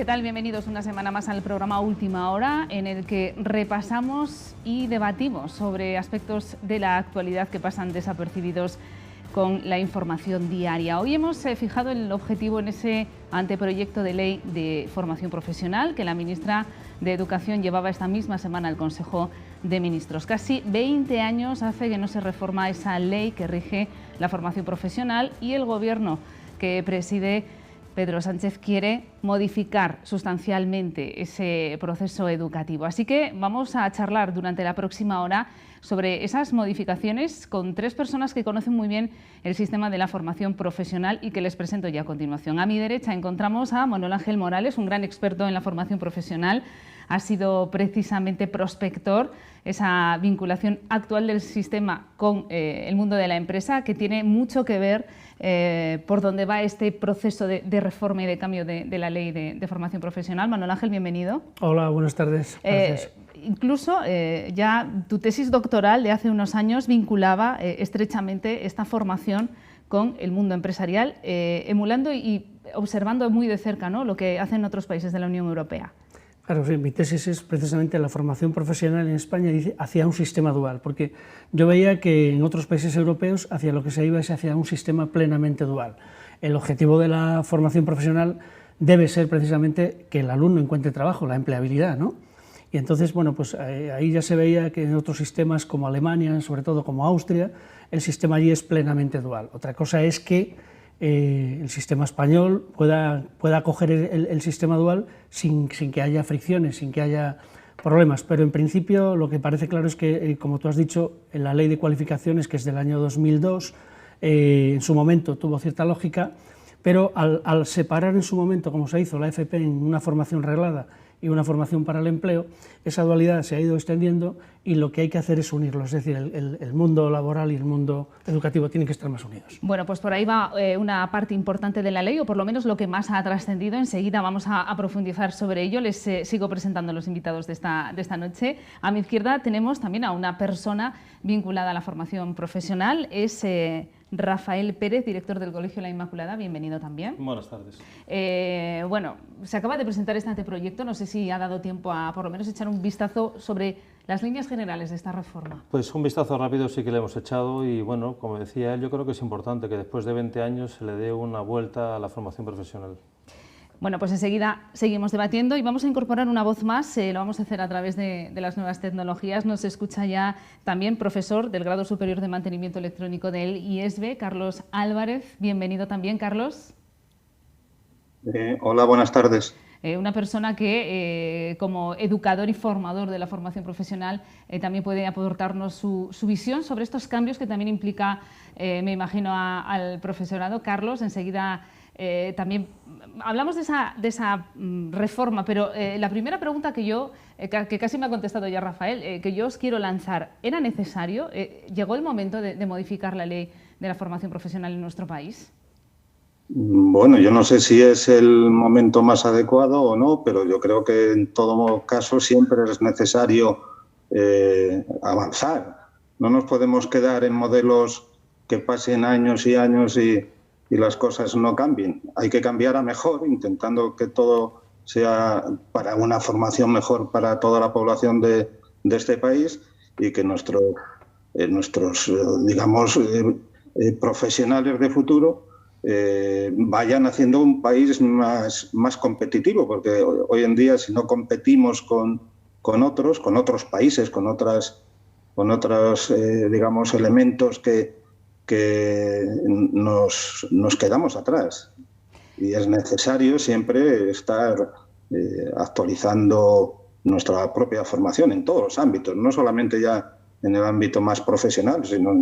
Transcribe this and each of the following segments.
¿qué tal? Bienvenidos una semana más al programa Última Hora, en el que repasamos y debatimos sobre aspectos de la actualidad que pasan desapercibidos con la información diaria. Hoy hemos fijado el objetivo en ese anteproyecto de ley de formación profesional que la ministra de Educación llevaba esta misma semana al Consejo de Ministros. Casi 20 años hace que no se reforma esa ley que rige la formación profesional y el Gobierno que preside Pedro Sánchez quiere modificar sustancialmente ese proceso educativo. Así que vamos a charlar durante la próxima hora sobre esas modificaciones con tres personas que conocen muy bien el sistema de la formación profesional y que les presento ya a continuación. A mi derecha encontramos a Manuel Ángel Morales, un gran experto en la formación profesional. Ha sido precisamente prospector, esa vinculación actual del sistema con el mundo de la empresa, que tiene mucho que ver por dónde va este proceso de reforma y de cambio de la ley de formación profesional. Manuel Ángel, bienvenido. Hola, buenas tardes. Gracias. Incluso ya tu tesis doctoral de hace unos años vinculaba estrechamente esta formación con el mundo empresarial, emulando y observando muy de cerca, ¿no?, lo que hacen otros países de la Unión Europea. Claro, sí, mi tesis es precisamente la formación profesional en España hacia un sistema dual, porque yo veía que en otros países europeos hacia lo que se iba es hacia un sistema plenamente dual. El objetivo de la formación profesional debe ser precisamente que el alumno encuentre trabajo, la empleabilidad, ¿no? Y entonces, bueno, pues ahí ya se veía que en otros sistemas como Alemania, sobre todo como Austria, el sistema allí es plenamente dual. Otra cosa es que el sistema español pueda acoger el sistema dual sin que haya fricciones, sin que haya problemas, pero en principio lo que parece claro es que, como tú has dicho, en la ley de cualificaciones, que es del año 2002, en su momento tuvo cierta lógica, pero al separar en su momento, como se hizo la FP en una formación reglada y una formación para el empleo, esa dualidad se ha ido extendiendo y lo que hay que hacer es unirlos, es decir, el mundo laboral y el mundo educativo tienen que estar más unidos. Bueno, pues por ahí va una parte importante de la ley, o por lo menos lo que más ha trascendido. Enseguida vamos a profundizar sobre ello. Les sigo presentando a los invitados de esta noche. A mi izquierda tenemos también a una persona vinculada a la formación profesional, es Rafael Pérez, director del Colegio La Inmaculada. Bienvenido también. Buenas tardes. Bueno, se acaba de presentar este anteproyecto, no sé si ha dado tiempo a por lo menos echar un vistazo sobre las líneas generales de esta reforma. Pues un vistazo rápido sí que le hemos echado y bueno, como decía él, yo creo que es importante que después de 20 años se le dé una vuelta a la formación profesional. Bueno, pues enseguida seguimos debatiendo y vamos a incorporar una voz más, lo vamos a hacer a través de las nuevas tecnologías. Nos escucha ya también profesor del Grado Superior de Mantenimiento Electrónico del IESB, Carlos Álvarez. Bienvenido también, Carlos. Hola, buenas tardes. Una persona que, como educador y formador de la formación profesional, también puede aportarnos su visión sobre estos cambios que también implica, me imagino, al profesorado. Carlos, enseguida también hablamos de esa reforma, pero la primera pregunta que casi me ha contestado ya Rafael, que yo os quiero lanzar, ¿era necesario? ¿Llegó el momento de modificar la ley de la formación profesional en nuestro país? Bueno, yo no sé si es el momento más adecuado o no, pero yo creo que en todo caso siempre es necesario avanzar. No nos podemos quedar en modelos que pasen años y años y las cosas no cambien. Hay que cambiar a mejor, intentando que todo sea para una formación mejor para toda la población de este país y que nuestros digamos, profesionales de futuro vayan haciendo un país más competitivo, porque hoy en día si no competimos con otros países, con otros digamos, elementos que nos quedamos atrás. Y es necesario siempre estar actualizando nuestra propia formación en todos los ámbitos, no solamente ya en el ámbito más profesional, sino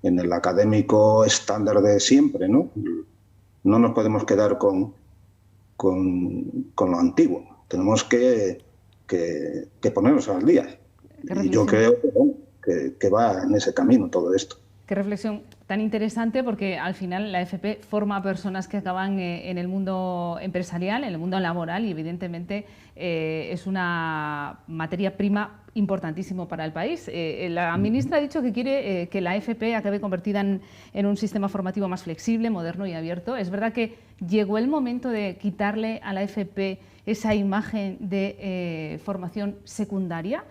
en el académico estándar de siempre, ¿no? No nos podemos quedar con lo antiguo. Tenemos que ponernos al día. Y yo creo que va en ese camino todo esto. Qué reflexión tan interesante, porque al final la FP forma a personas que acaban en el mundo empresarial, en el mundo laboral, y evidentemente es una materia prima importantísimo para el país. La ministra ha dicho que quiere que la FP acabe convertida en un sistema formativo más flexible, moderno y abierto. Es verdad que llegó el momento de quitarle a la FP esa imagen de formación secundaria.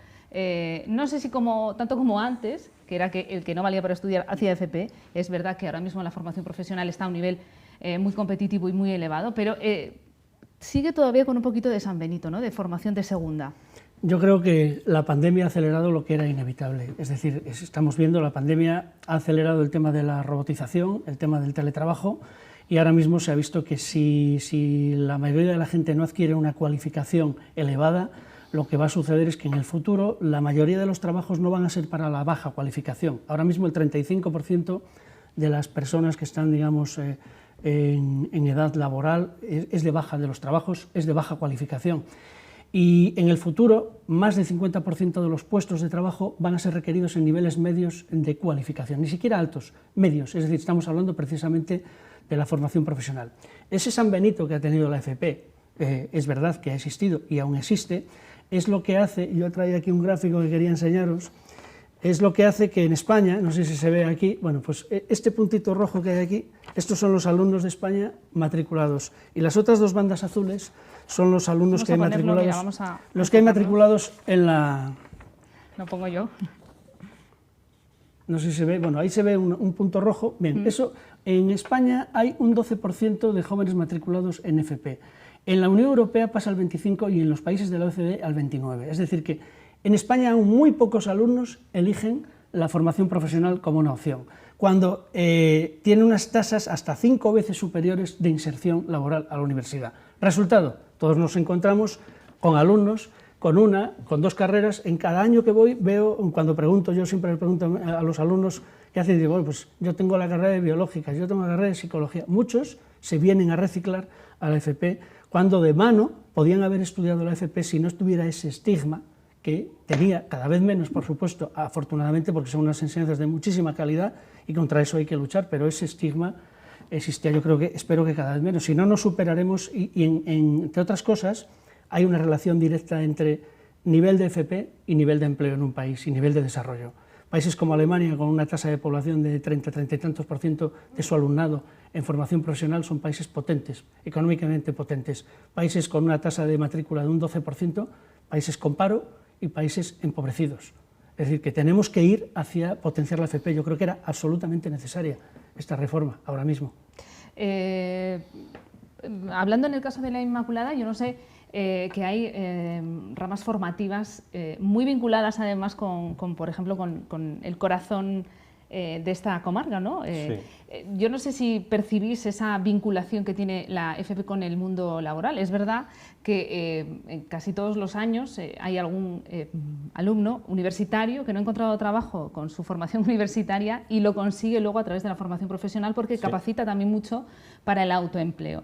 No sé si tanto como antes, que era que el que no valía para estudiar hacía FP. Es verdad que ahora mismo la formación profesional está a un nivel muy competitivo y muy elevado, pero sigue todavía con un poquito de San Benito, ¿no?, de formación de segunda. Yo creo que la pandemia ha acelerado lo que era inevitable. Es decir, estamos viendo, la pandemia ha acelerado el tema de la robotización, el tema del teletrabajo, y ahora mismo se ha visto que si la mayoría de la gente no adquiere una cualificación elevada, lo que va a suceder es que en el futuro la mayoría de los trabajos no van a ser para la baja cualificación. Ahora mismo el 35% de las personas que están, digamos, en edad laboral es de baja, de los trabajos es de baja cualificación. Y en el futuro, más del 50% de los puestos de trabajo van a ser requeridos en niveles medios de cualificación, ni siquiera altos, medios, es decir, estamos hablando precisamente de la formación profesional. Ese San Benito que ha tenido la FP, es verdad que ha existido y aún existe, es lo que hace, yo traía aquí un gráfico que quería enseñaros, es lo que hace que en España, no sé si se ve aquí, bueno, pues este puntito rojo que hay aquí, estos son los alumnos de España matriculados, y las otras dos bandas azules son los alumnos que hay matriculados, los que hay matriculados en la... Lo pongo yo. No sé si se ve, bueno, ahí se ve un punto rojo. Bien, eso, en España hay un 12% de jóvenes matriculados en FP. En la Unión Europea pasa al 25% y en los países de la OCDE al 29%. Es decir, que en España aún muy pocos alumnos eligen la formación profesional como una opción, cuando tiene unas tasas hasta 5 veces superiores de inserción laboral a la universidad. Resultado, todos nos encontramos con alumnos con 2 carreras. En cada año que voy veo, cuando pregunto, yo siempre le pregunto a los alumnos qué hacen, digo, bueno, pues yo tengo la carrera de biológicas, yo tengo la carrera de psicología. Muchos se vienen a reciclar a la FP, cuando de mano podían haber estudiado la FP si no estuviera ese estigma que tenía, cada vez menos, por supuesto, afortunadamente, porque son unas enseñanzas de muchísima calidad y contra eso hay que luchar, pero ese estigma existía, yo creo que, espero que cada vez menos, si no nos superaremos y entre otras cosas, hay una relación directa entre nivel de FP y nivel de empleo en un país y nivel de desarrollo. Países como Alemania, con una tasa de población de 30 y tantos % de su alumnado en formación profesional, son países potentes, económicamente potentes. Países con una tasa de matrícula de un 12%, países con paro y países empobrecidos. Es decir, que tenemos que ir hacia potenciar la FP. Yo creo que era absolutamente necesaria esta reforma ahora mismo. Hablando en el caso de la Inmaculada, yo no sé, que hay ramas formativas muy vinculadas además por ejemplo, con el corazón de esta comarca, ¿no? Sí. Yo no sé si percibís esa vinculación que tiene la FP con el mundo laboral. Es verdad que casi todos los años hay algún alumno universitario que no ha encontrado trabajo con su formación universitaria y lo consigue luego a través de la formación profesional, porque capacita también mucho para el autoempleo.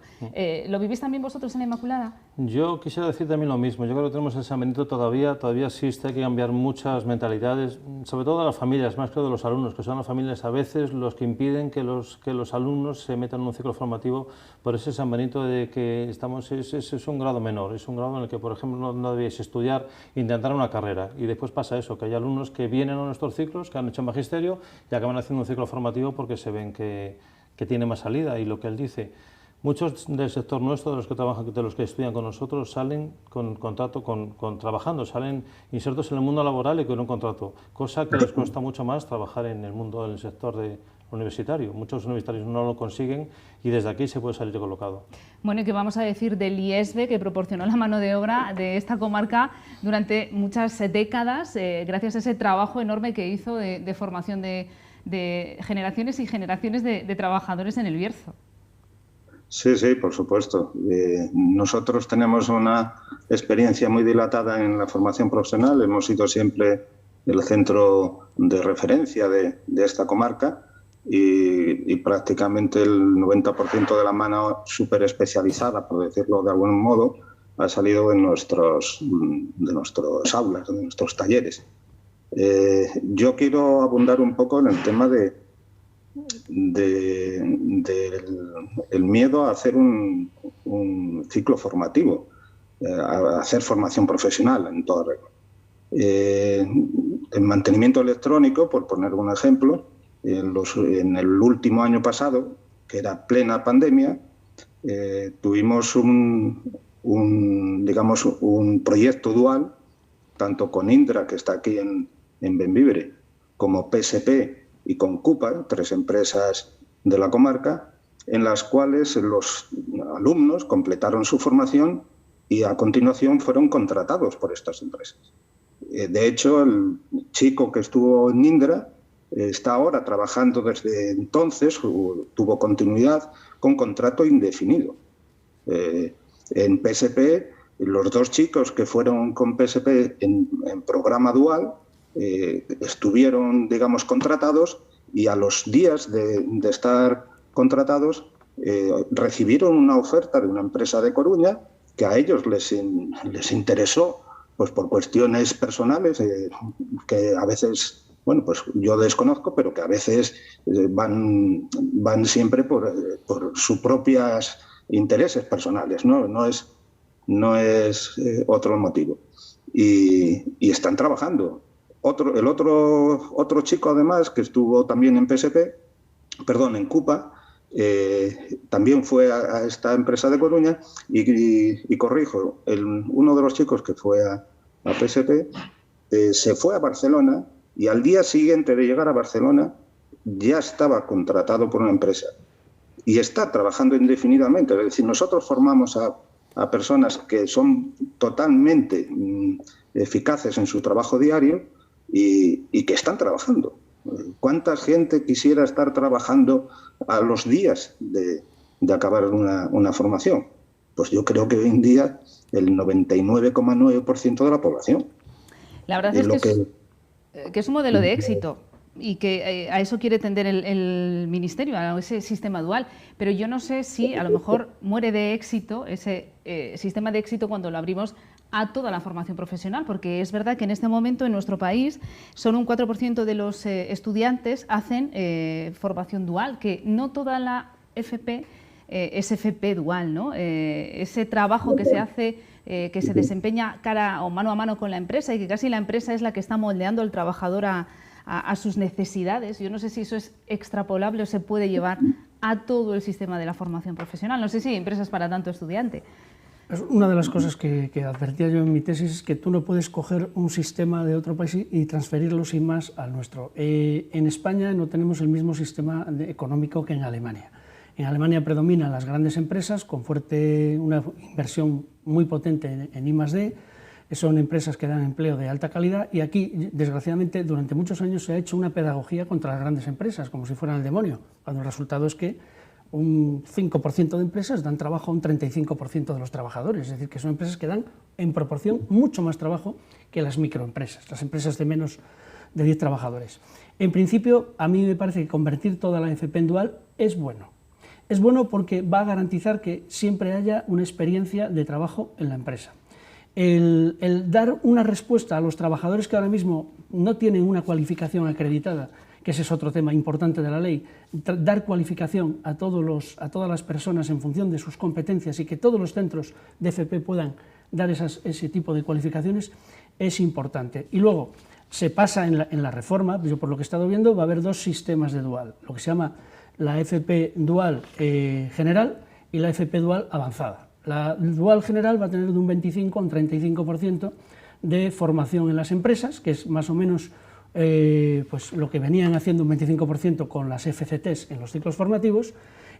¿Lo vivís también vosotros en la Inmaculada? Yo quisiera decir también lo mismo. Yo creo que tenemos el San Benito todavía existe, hay que cambiar muchas mentalidades, sobre todo de las familias, más que de los alumnos, que son las familias a veces los que impiden que los alumnos se metan en un ciclo formativo por ese San Benito de que estamos, es un grado menor, es un grado en el que, por ejemplo, no debéis estudiar, intentar una carrera, y después pasa eso, que hay alumnos que vienen a nuestros ciclos, que han hecho magisterio y acaban haciendo un ciclo formativo porque se ven que tiene más salida, y lo que él dice, muchos del sector nuestro, de los que trabajan, de los que estudian con nosotros, salen con contrato, trabajando, salen insertos en el mundo laboral y con un contrato, cosa que les cuesta mucho más trabajar en el sector universitario. Muchos universitarios no lo consiguen y desde aquí se puede salir colocado. Bueno, ¿y qué vamos a decir del IESB, que proporcionó la mano de obra de esta comarca durante muchas décadas, gracias a ese trabajo enorme que hizo de formación de generaciones y generaciones de trabajadores en el Bierzo? Sí, sí, por supuesto. Nosotros tenemos una experiencia muy dilatada en la formación profesional. Hemos sido siempre el centro de referencia de esta comarca y prácticamente el 90% de la mano súper especializada, por decirlo de algún modo, ha salido de nuestros aulas, de nuestros talleres. Yo quiero abundar un poco en el tema de el miedo a hacer un ciclo formativo, a hacer formación profesional en toda regla. El mantenimiento electrónico, por poner un ejemplo, en el último año pasado, que era plena pandemia, tuvimos digamos, un proyecto dual, tanto con Indra, que está aquí en Bembibre, como PSP y con Cupa, 3 empresas de la comarca, en las cuales los alumnos completaron su formación y a continuación fueron contratados por estas empresas. De hecho, el chico que estuvo en Indra está ahora trabajando desde entonces, tuvo continuidad con contrato indefinido. En PSP, los 2 chicos que fueron con PSP en programa dual estuvieron, digamos, contratados, y a los días de estar contratados recibieron una oferta de una empresa de Coruña que a ellos les interesó, pues por cuestiones personales que a veces, bueno, pues yo desconozco, pero que a veces van siempre por sus propios intereses personales, ¿no? No es otro motivo. Y están trabajando. El otro chico, además, que estuvo también en en Cupa, también fue a esta empresa de Coruña y corrijo, uno de los chicos que fue a PSP se fue a Barcelona, y al día siguiente de llegar a Barcelona ya estaba contratado por una empresa y está trabajando indefinidamente. Es decir, nosotros formamos a personas que son totalmente eficaces en su trabajo diario y que están trabajando. ¿Cuánta gente quisiera estar trabajando a los días de acabar una formación? Pues yo creo que hoy en día el 99,9% de la población. La verdad es que es un modelo de éxito y que a eso quiere tender el Ministerio, a ese sistema dual. Pero yo no sé si a lo mejor muere de éxito ese sistema de éxito cuando lo abrimos a toda la formación profesional, porque es verdad que en este momento en nuestro país solo un 4% de los estudiantes hacen formación dual, que no toda la FP es FP dual, ¿no? Ese trabajo que se hace, que se desempeña cara o mano a mano con la empresa, y que casi la empresa es la que está moldeando al trabajador a sus necesidades. Yo no sé si eso es extrapolable o se puede llevar a todo el sistema de la formación profesional. No sé si hay empresas para tanto estudiante. Una de las cosas que advertía yo en mi tesis es que tú no puedes coger un sistema de otro país y transferirlo sin más al nuestro. En España no tenemos el mismo sistema económico que en Alemania. En Alemania predominan las grandes empresas con una inversión muy potente en I+D, son empresas que dan empleo de alta calidad, y aquí, desgraciadamente, durante muchos años se ha hecho una pedagogía contra las grandes empresas, como si fueran el demonio, cuando el resultado es que un 5% de empresas dan trabajo a un 35% de los trabajadores, es decir, que son empresas que dan en proporción mucho más trabajo que las microempresas, las empresas de menos de 10 trabajadores. En principio, a mí me parece que convertir toda la FP en dual es bueno. Es bueno porque va a garantizar que siempre haya una experiencia de trabajo en la empresa. El dar una respuesta a los trabajadores que ahora mismo no tienen una cualificación acreditada, que ese es otro tema importante de la ley, dar cualificación a todas las personas en función de sus competencias, y que todos los centros de FP puedan dar ese tipo de cualificaciones, es importante. Y luego se pasa en la reforma, yo por lo que he estado viendo, va a haber 2 sistemas de dual, lo que se llama la FP dual general y la FP dual avanzada. La dual general va a tener de un 25 a un 35% de formación en las empresas, que es más o menos pues lo que venían haciendo, un 25% con las FCTs en los ciclos formativos,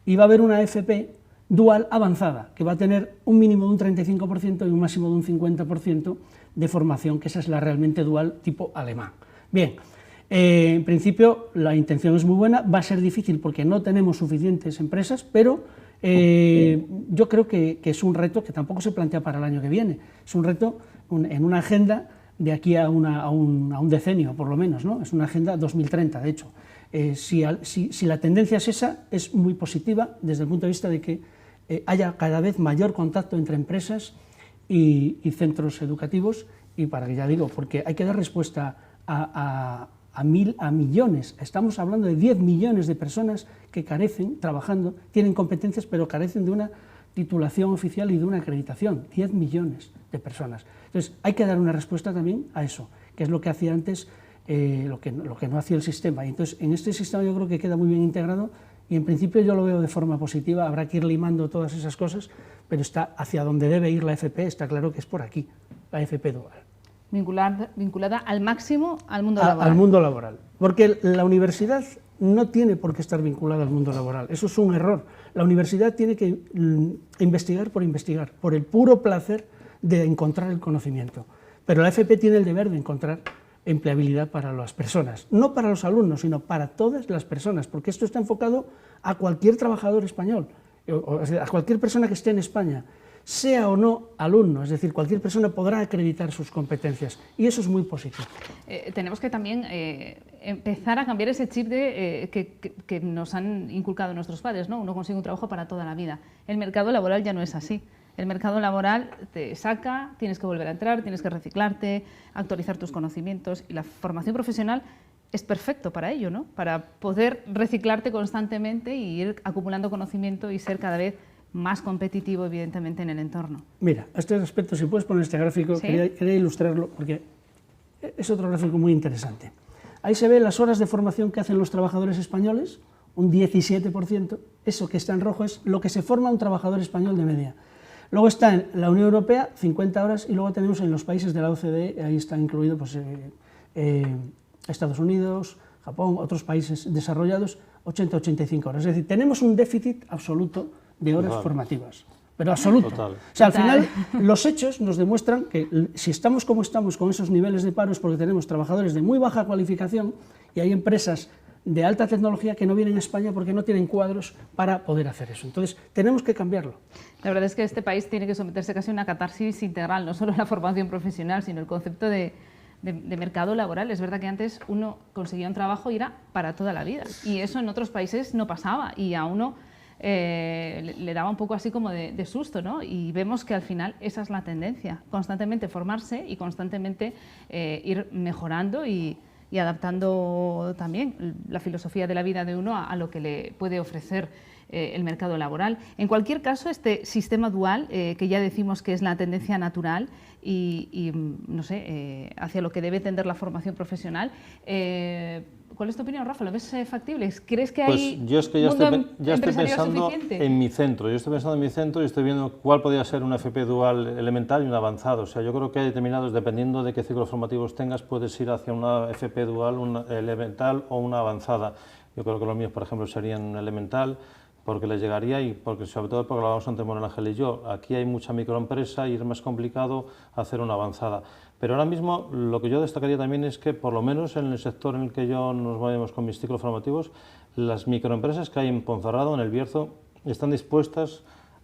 y va a haber una FP dual avanzada, que va a tener un mínimo de un 35% y un máximo de un 50% de formación, que esa es la realmente dual tipo alemán. Bien, en principio la intención es muy buena, va a ser difícil porque no tenemos suficientes empresas, pero yo creo que es un reto que tampoco se plantea para el año que viene, es un reto en una agenda de aquí a un decenio, por lo menos, ¿no? Es una agenda 2030, de hecho. Si la tendencia es esa, es muy positiva desde el punto de vista de que haya cada vez mayor contacto entre empresas y centros educativos, y para que, ya digo, porque hay que dar respuesta a a millones. Estamos hablando de 10 millones de personas que carecen, trabajando, tienen competencias, pero carecen de una titulación oficial y de una acreditación. 10 millones de personas. Entonces, hay que dar una respuesta también a eso, que es lo que hacía antes, lo que no hacía el sistema. Y entonces, en este sistema yo creo que queda muy bien integrado y en principio yo lo veo de forma positiva. Habrá que ir limando todas esas cosas, pero está hacia donde debe ir la FP, está claro que es por aquí, la FP dual. Vinculada al máximo al mundo laboral. Al mundo laboral, porque la universidad no tiene por qué estar vinculada al mundo laboral, eso es un error. La universidad tiene que investigar, por el puro placer de encontrar el conocimiento, pero la FP tiene el deber de encontrar empleabilidad para las personas, no para los alumnos, sino para todas las personas, porque esto está enfocado a cualquier trabajador español, o sea, a cualquier persona que esté en España, sea o no alumno, es decir, cualquier persona podrá acreditar sus competencias y eso es muy positivo. Tenemos que también empezar a cambiar ese chip que nos han inculcado nuestros padres, ¿no? Uno consigue un trabajo para toda la vida. El mercado laboral ya no es así. El mercado laboral te saca, tienes que volver a entrar, tienes que reciclarte, actualizar tus conocimientos y la formación profesional es perfecto para ello, ¿no? Para poder reciclarte constantemente y ir acumulando conocimiento y ser cada vez más competitivo, evidentemente, en el entorno. Mira, a este respecto, si puedes poner este gráfico, ¿sí? quería ilustrarlo porque es otro gráfico muy interesante. Ahí se ven las horas de formación que hacen los trabajadores españoles, un 17%, eso que está en rojo es lo que se forma un trabajador español de media. Luego está en la Unión Europea, 50 horas, y luego tenemos en los países de la OCDE, ahí está incluido pues, Estados Unidos, Japón, otros países desarrollados, 80-85 horas. Es decir, tenemos un déficit absoluto de horas formativas, pero absoluto. Total. O sea, al final, los hechos nos demuestran que si estamos como estamos con esos niveles de paro es porque tenemos trabajadores de muy baja cualificación y hay empresas de alta tecnología que no vienen a España porque no tienen cuadros para poder hacer eso. Entonces, tenemos que cambiarlo. La verdad es que este país tiene que someterse casi a una catarsis integral, no solo la formación profesional, sino el concepto de mercado laboral. Es verdad que antes uno conseguía un trabajo y era para toda la vida, y eso en otros países no pasaba, y a uno le daba un poco así como de susto, ¿no? Y vemos que al final esa es la tendencia, constantemente formarse y constantemente ir mejorando y adaptando también la filosofía de la vida de uno a lo que le puede ofrecer el mercado laboral. En cualquier caso, este sistema dual, que ya decimos que es la tendencia natural y no sé, hacia lo que debe tender la formación profesional, ¿cuál es tu opinión, Rafa? ¿Lo ves factible? ¿Crees que hay yo es que ya estoy pensando en mi centro. Yo estoy pensando en mi centro y estoy viendo cuál podría ser una FP dual elemental y una avanzada. O sea, yo creo que hay determinados, dependiendo de qué ciclos formativos tengas, puedes ir hacia una FP dual, una elemental o una avanzada. Yo creo que los míos, por ejemplo, serían elemental, porque les llegaría y porque sobre todo porque lo hablamos antes Manuel Ángel y yo. Aquí hay mucha microempresa y es más complicado hacer una avanzada. Pero ahora mismo lo que yo destacaría también es que, por lo menos en el sector en el que yo nos movemos con mis ciclos formativos, las microempresas que hay en Ponferrada, en El Bierzo, están dispuestas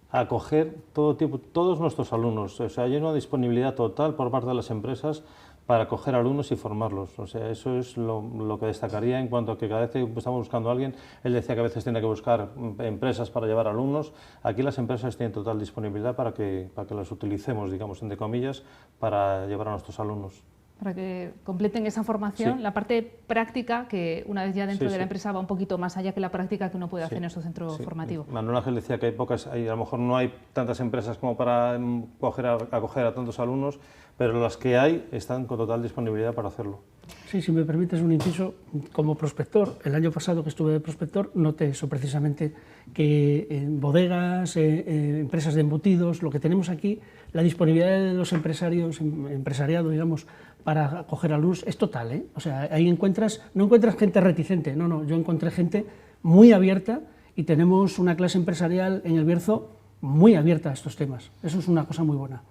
a acoger todos nuestros alumnos. O sea, hay una disponibilidad total por parte de las empresas para acoger alumnos y formarlos. O sea, eso es lo que destacaría en cuanto a que cada vez que estamos buscando a alguien, él decía que a veces tiene que buscar empresas para llevar alumnos. Aquí las empresas tienen total disponibilidad para que las utilicemos, digamos, entre comillas, para llevar a nuestros alumnos. Para que completen esa formación, sí. La parte práctica, que una vez ya dentro de la sí. empresa va un poquito más allá que la práctica que uno puede hacer en su centro formativo. Manuel Ángel decía que hay pocas, a lo mejor no hay tantas empresas como para acoger a tantos alumnos, pero las que hay están con total disponibilidad para hacerlo. Sí, si me permites un inciso, como prospector, el año pasado que estuve de prospector, noté eso precisamente, que en bodegas, empresas de embutidos, lo que tenemos aquí, la disponibilidad de los empresariado, digamos, para acoger alumnos es total, ¿eh? O sea, ahí no encuentras gente reticente, no, yo encontré gente muy abierta y tenemos una clase empresarial en El Bierzo muy abierta a estos temas. Eso es una cosa muy buena.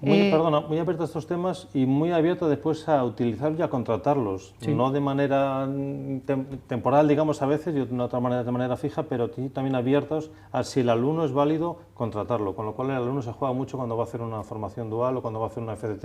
Muy abierta a estos temas y muy abierta después a utilizarlos y a contratarlos, sí. No de manera temporal, digamos, a veces, y de otra manera de manera fija, pero también abiertos a si el alumno es válido, contratarlo, con lo cual el alumno se juega mucho cuando va a hacer una formación dual o cuando va a hacer una FDT,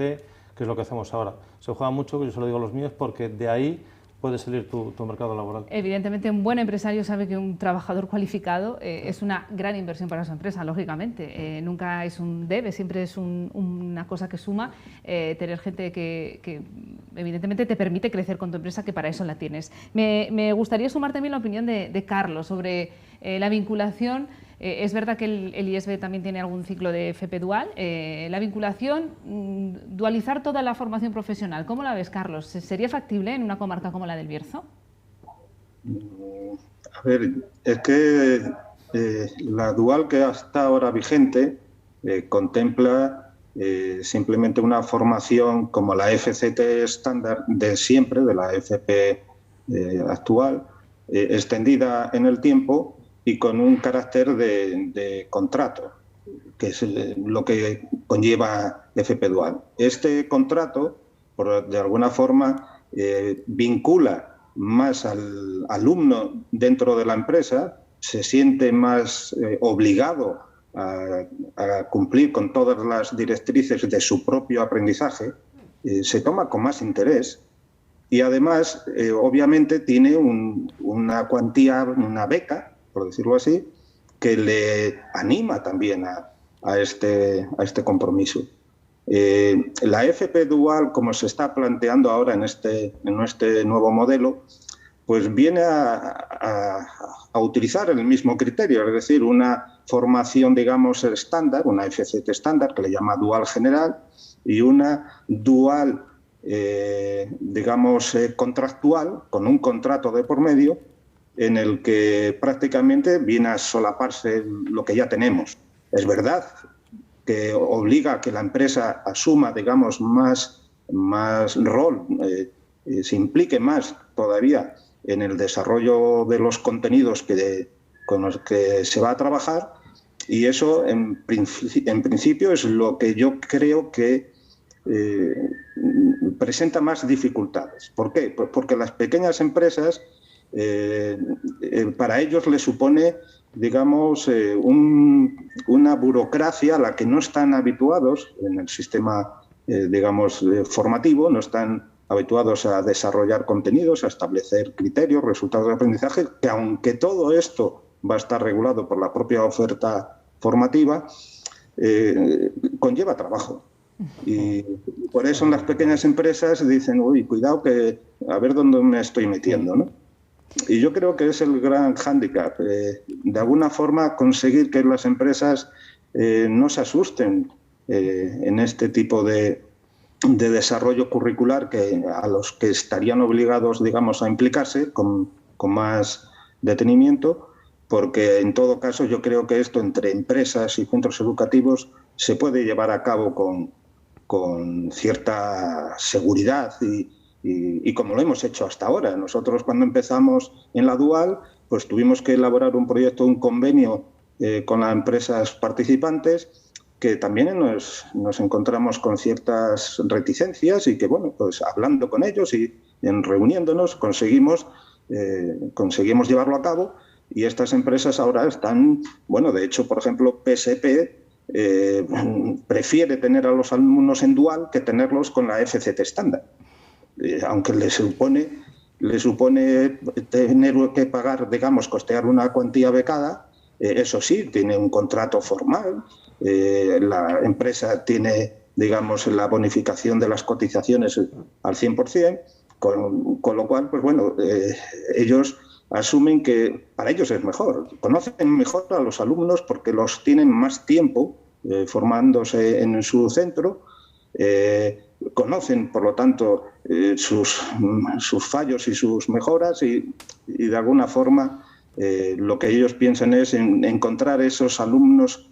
que es lo que hacemos ahora. Se juega mucho, yo se lo digo a los míos, porque de ahí puede salir tu mercado laboral. Evidentemente, un buen empresario sabe que un trabajador cualificado es una gran inversión para su empresa, lógicamente. Nunca es un debe, siempre es una cosa que suma. Tener gente que evidentemente te permite crecer con tu empresa, que para eso la tienes. Me gustaría sumar también la opinión de Carlos sobre la vinculación. Es verdad que el IESB también tiene algún ciclo de FP dual. La vinculación, dualizar toda la formación profesional, ¿cómo la ves, Carlos? ¿Sería factible en una comarca como la del Bierzo? A ver, es que la dual que está ahora vigente contempla simplemente una formación como la FCT estándar de siempre, de la FP actual, extendida en el tiempo y con un carácter de contrato, que es lo que conlleva FP dual. Este contrato, de alguna forma, vincula más al alumno dentro de la empresa, se siente más obligado a cumplir con todas las directrices de su propio aprendizaje, se toma con más interés y además, obviamente, tiene una cuantía, una beca, por decirlo así, que le anima también a este compromiso. La FP dual, como se está planteando ahora en este nuevo modelo, pues viene a utilizar el mismo criterio, es decir, una formación, digamos, estándar, una FCT estándar, que le llama dual general, y una dual, digamos, contractual, con un contrato de por medio, en el que prácticamente viene a solaparse lo que ya tenemos. Es verdad que obliga a que la empresa asuma, digamos, más rol, se implique más todavía en el desarrollo de los contenidos con los que se va a trabajar, y eso en principio es lo que yo creo que presenta más dificultades. ¿Por qué? Pues porque las pequeñas empresas, para ellos les supone, digamos, una burocracia a la que no están habituados en el sistema, digamos, formativo, no están habituados a desarrollar contenidos, a establecer criterios, resultados de aprendizaje, que aunque todo esto va a estar regulado por la propia oferta formativa, conlleva trabajo. Y por eso en las pequeñas empresas dicen, uy, cuidado, que a ver dónde me estoy metiendo, ¿no? Y yo creo que es el gran hándicap, de alguna forma conseguir que las empresas no se asusten en este tipo de desarrollo curricular a los que estarían obligados, digamos, a implicarse con más detenimiento, porque en todo caso yo creo que esto entre empresas y centros educativos se puede llevar a cabo con cierta seguridad y como lo hemos hecho hasta ahora. Nosotros cuando empezamos en la dual, pues tuvimos que elaborar un proyecto, un convenio con las empresas participantes, que también nos encontramos con ciertas reticencias y que, bueno, pues hablando con ellos y reuniéndonos conseguimos llevarlo a cabo, y estas empresas ahora están, bueno, de hecho, por ejemplo, PSP prefiere tener a los alumnos en dual que tenerlos con la FCT estándar, aunque le supone tener que pagar, digamos, costear una cuantía becada. Eso sí, tiene un contrato formal, la empresa tiene, digamos, la bonificación de las cotizaciones al 100%, con lo cual, pues bueno, ellos asumen que para ellos es mejor, conocen mejor a los alumnos porque los tienen más tiempo formándose en su centro, conocen, por lo tanto, sus fallos y sus mejoras y de alguna forma lo que ellos piensan es en encontrar esos alumnos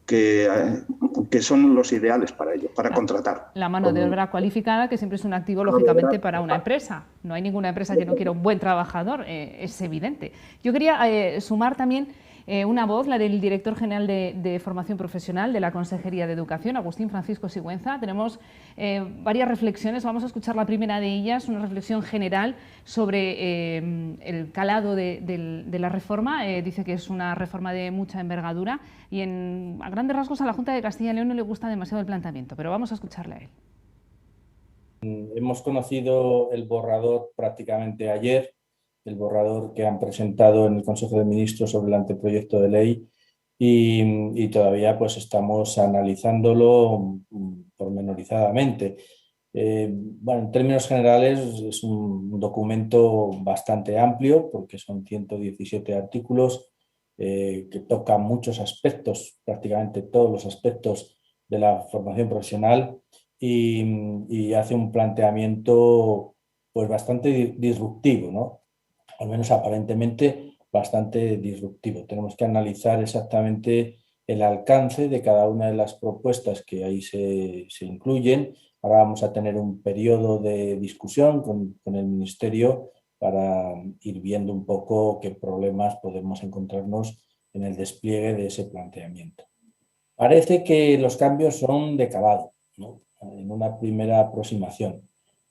que son los ideales para ellos, para contratar. La mano de obra cualificada, que siempre es un activo, lógicamente, para una empresa. No hay ninguna empresa que no quiera un buen trabajador, es evidente. Yo quería sumar también una voz, la del director general de Formación Profesional de la Consejería de Educación, Agustín Francisco Sigüenza. Tenemos varias reflexiones, vamos a escuchar la primera de ellas, una reflexión general sobre el calado de la reforma. Dice que es una reforma de mucha envergadura y a grandes rasgos a la Junta de Castilla y León no le gusta demasiado el planteamiento, pero vamos a escucharle a él. Hemos conocido el borrador prácticamente ayer, el borrador que han presentado en el Consejo de Ministros sobre el anteproyecto de ley y todavía pues estamos analizándolo pormenorizadamente. Bueno, en términos generales es un documento bastante amplio porque son 117 artículos que tocan muchos aspectos, prácticamente todos los aspectos de la formación profesional y hace un planteamiento pues bastante disruptivo, ¿no? Al menos aparentemente bastante disruptivo. Tenemos que analizar exactamente el alcance de cada una de las propuestas que ahí se incluyen. Ahora vamos a tener un periodo de discusión con el Ministerio para ir viendo un poco qué problemas podemos encontrarnos en el despliegue de ese planteamiento. Parece que los cambios son de calado, ¿no? En una primera aproximación.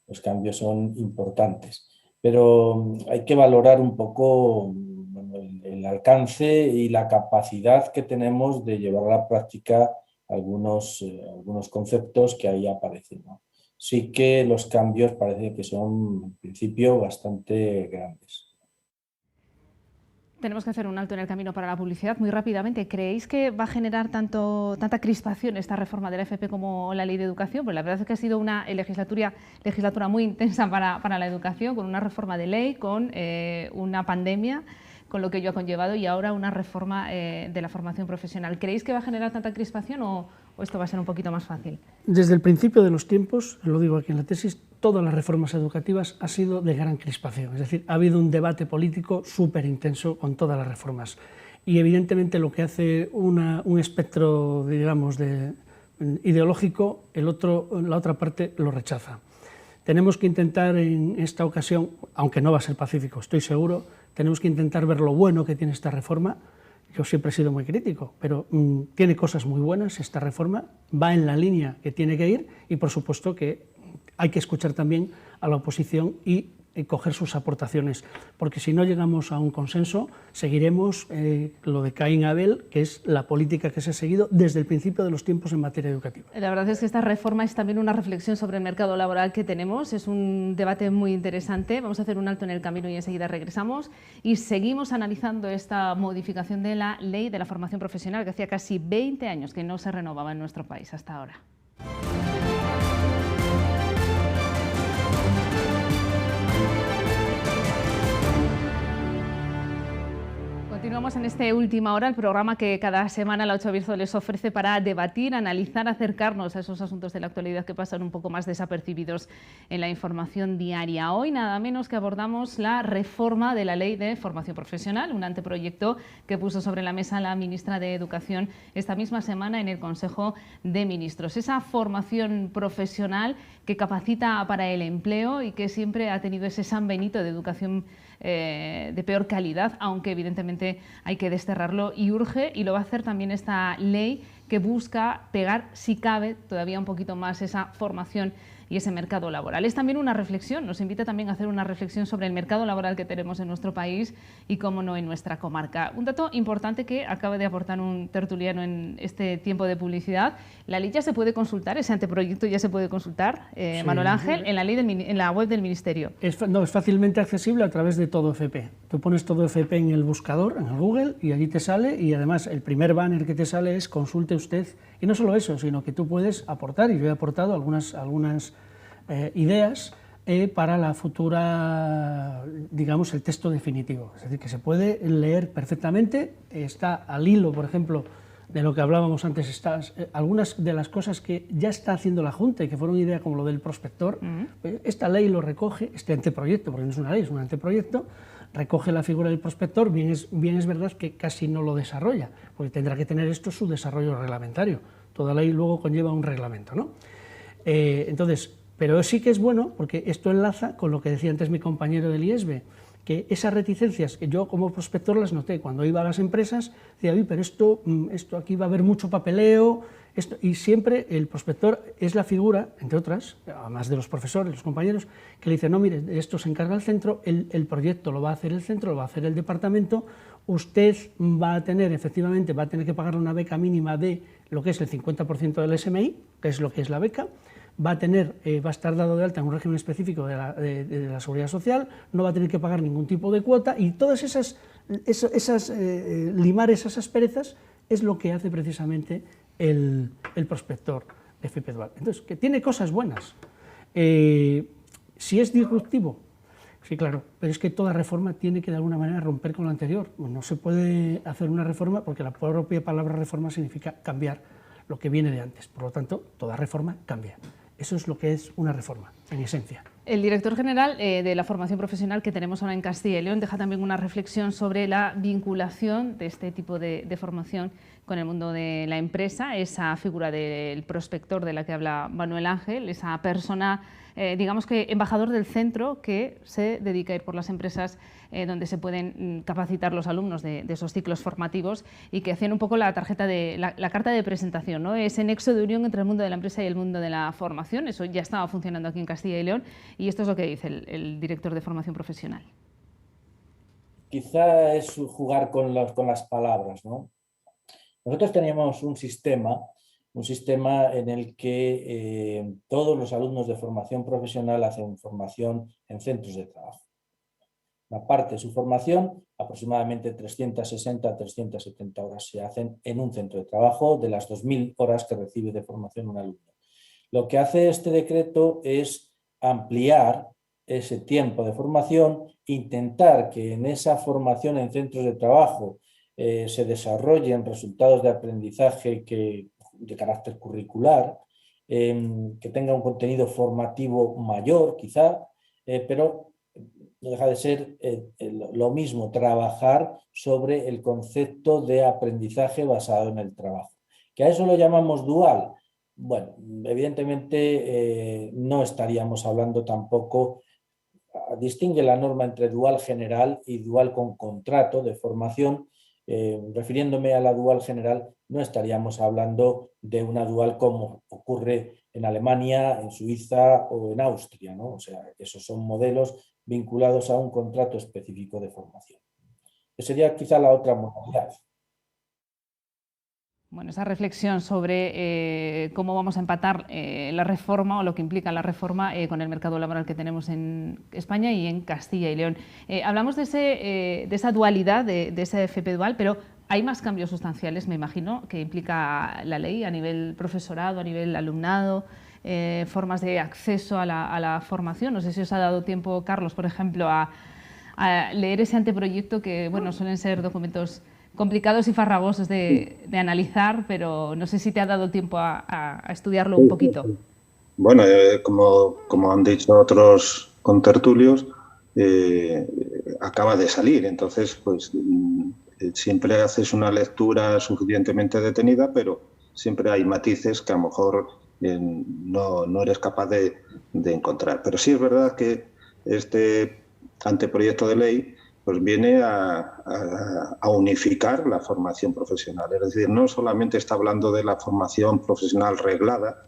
Los cambios son importantes, pero hay que valorar un poco el alcance y la capacidad que tenemos de llevar a la práctica algunos conceptos que ahí aparecen, ¿no? Sí que los cambios parece que son, en principio, bastante grandes. Tenemos que hacer un alto en el camino para la publicidad. Muy rápidamente, ¿creéis que va a generar tanta crispación esta reforma de la FP como la Ley de Educación? Pues la verdad es que ha sido una legislatura muy intensa para la educación, con una reforma de ley, con una pandemia, con lo que ello ha conllevado, y ahora una reforma de la formación profesional. ¿Creéis que va a generar tanta crispación o esto va a ser un poquito más fácil? Desde el principio de los tiempos, lo digo aquí en la tesis, todas las reformas educativas han sido de gran crispación. Es decir, ha habido un debate político súper intenso con todas las reformas. Y evidentemente lo que hace un espectro, digamos, ideológico, la otra parte lo rechaza. Tenemos que intentar en esta ocasión, aunque no va a ser pacífico, estoy seguro, tenemos que intentar ver lo bueno que tiene esta reforma. Yo siempre he sido muy crítico, pero tiene cosas muy buenas esta reforma, va en la línea que tiene que ir y por supuesto que hay que escuchar también a la oposición y coger sus aportaciones, porque si no llegamos a un consenso, seguiremos lo de Caín y Abel, que es la política que se ha seguido desde el principio de los tiempos en materia educativa. La verdad es que esta reforma es también una reflexión sobre el mercado laboral que tenemos, es un debate muy interesante. Vamos a hacer un alto en el camino y enseguida regresamos y seguimos analizando esta modificación de la Ley de la Formación Profesional, que hacía casi 20 años que no se renovaba en nuestro país hasta ahora. Continuamos en esta última hora, el programa que cada semana la 8 Bierzo les ofrece para debatir, analizar, acercarnos a esos asuntos de la actualidad que pasan un poco más desapercibidos en la información diaria. Hoy nada menos que abordamos la reforma de la Ley de Formación Profesional, un anteproyecto que puso sobre la mesa la ministra de Educación esta misma semana en el Consejo de Ministros. Esa formación profesional que capacita para el empleo y que siempre ha tenido ese San Benito de educación de peor calidad, aunque evidentemente hay que desterrarlo y urge, y lo va a hacer también esta ley que busca pegar, si cabe, todavía un poquito más esa formación y ese mercado laboral. Es también una reflexión, nos invita también a hacer una reflexión sobre el mercado laboral que tenemos en nuestro país y, cómo no, en nuestra comarca. Un dato importante que acaba de aportar un tertuliano en este tiempo de publicidad: la ley ya se puede consultar, ese anteproyecto ya se puede consultar, sí, Manuel Ángel, en la web del Ministerio. Es fácilmente accesible a través de Todo FP. Tú pones Todo FP en el buscador, en el Google, y allí te sale, y además el primer banner que te sale es consulte usted, y no solo eso, sino que tú puedes aportar, y yo he aportado algunas ideas para la futura, digamos, el texto definitivo. Es decir, que se puede leer perfectamente, está al hilo, por ejemplo, de lo que hablábamos antes, algunas de las cosas que ya está haciendo la Junta y que fueron idea como lo del prospector. Esta ley lo recoge, este anteproyecto, porque no es una ley, es un anteproyecto, recoge la figura del prospector. Bien es verdad que casi no lo desarrolla, porque tendrá que tener esto su desarrollo reglamentario. Toda ley luego conlleva un reglamento, ¿no? Pero sí que es bueno, porque esto enlaza con lo que decía antes mi compañero del IESB, que esas reticencias que yo como prospector las noté cuando iba a las empresas, decía, pero esto aquí va a haber mucho papeleo, y siempre el prospector es la figura, entre otras, además de los profesores, los compañeros, que le dicen, no, mire, de esto se encarga el centro, el proyecto lo va a hacer el centro, lo va a hacer el departamento, usted va a tener que pagar una beca mínima de lo que es el 50% del SMI, que es lo que es la beca, va a estar dado de alta en un régimen específico de la Seguridad Social, no va a tener que pagar ningún tipo de cuota, y todas limar esas asperezas es lo que hace precisamente el prospector de FP Dual. Entonces, que tiene cosas buenas. Si es disruptivo, sí, claro, pero es que toda reforma tiene que de alguna manera romper con lo anterior. Pues no se puede hacer una reforma porque la propia palabra reforma significa cambiar lo que viene de antes. Por lo tanto, toda reforma cambia. Eso es lo que es una reforma, en esencia. El director general de la formación profesional que tenemos ahora en Castilla y León deja también una reflexión sobre la vinculación de este tipo de formación con el mundo de la empresa, esa figura del prospector de la que habla Manuel Ángel, esa persona, digamos que embajador del centro que se dedica a ir por las empresas donde se pueden capacitar los alumnos de esos ciclos formativos y que hacen un poco la tarjeta de la carta de presentación, ¿no? Ese nexo de unión entre el mundo de la empresa y el mundo de la formación. Eso ya estaba funcionando aquí en Castilla y León y esto es lo que dice el director de formación profesional. Quizá es jugar con las palabras, ¿no? Nosotros teníamos un sistema en el que todos los alumnos de formación profesional hacen formación en centros de trabajo. Una parte de su formación, aproximadamente 360 a 370 horas, se hacen en un centro de trabajo de las 2.000 horas que recibe de formación un alumno. Lo que hace este decreto es ampliar ese tiempo de formación, intentar que en esa formación en centros de trabajo se desarrollen resultados de aprendizaje de carácter curricular, que tenga un contenido formativo mayor quizá, pero no deja de ser lo mismo, trabajar sobre el concepto de aprendizaje basado en el trabajo. ¿Que a eso lo llamamos dual? Bueno, evidentemente no estaríamos hablando tampoco, distingue la norma entre dual general y dual con contrato de formación. Refiriéndome a la dual general, no estaríamos hablando de una dual como ocurre en Alemania, en Suiza o en Austria, ¿no? O sea, esos son modelos vinculados a un contrato específico de formación. Esa sería quizá la otra modalidad. Bueno, esa reflexión sobre cómo vamos a empatar la reforma o lo que implica la reforma con el mercado laboral que tenemos en España y en Castilla y León. Hablamos de esa dualidad, de ese FP dual, pero hay más cambios sustanciales, me imagino, que implica la ley a nivel profesorado, a nivel alumnado, formas de acceso a la formación. No sé si os ha dado tiempo, Carlos, por ejemplo, a leer ese anteproyecto que, bueno, suelen ser documentos complicados y farragosos de analizar, pero no sé si te ha dado tiempo a estudiarlo un poquito. Bueno, como han dicho otros contertulios, acaba de salir, entonces pues siempre haces una lectura suficientemente detenida, pero siempre hay matices que a lo mejor no eres capaz de encontrar. Pero sí es verdad que este anteproyecto de ley pues viene a unificar la formación profesional. Es decir, no solamente está hablando de la formación profesional reglada,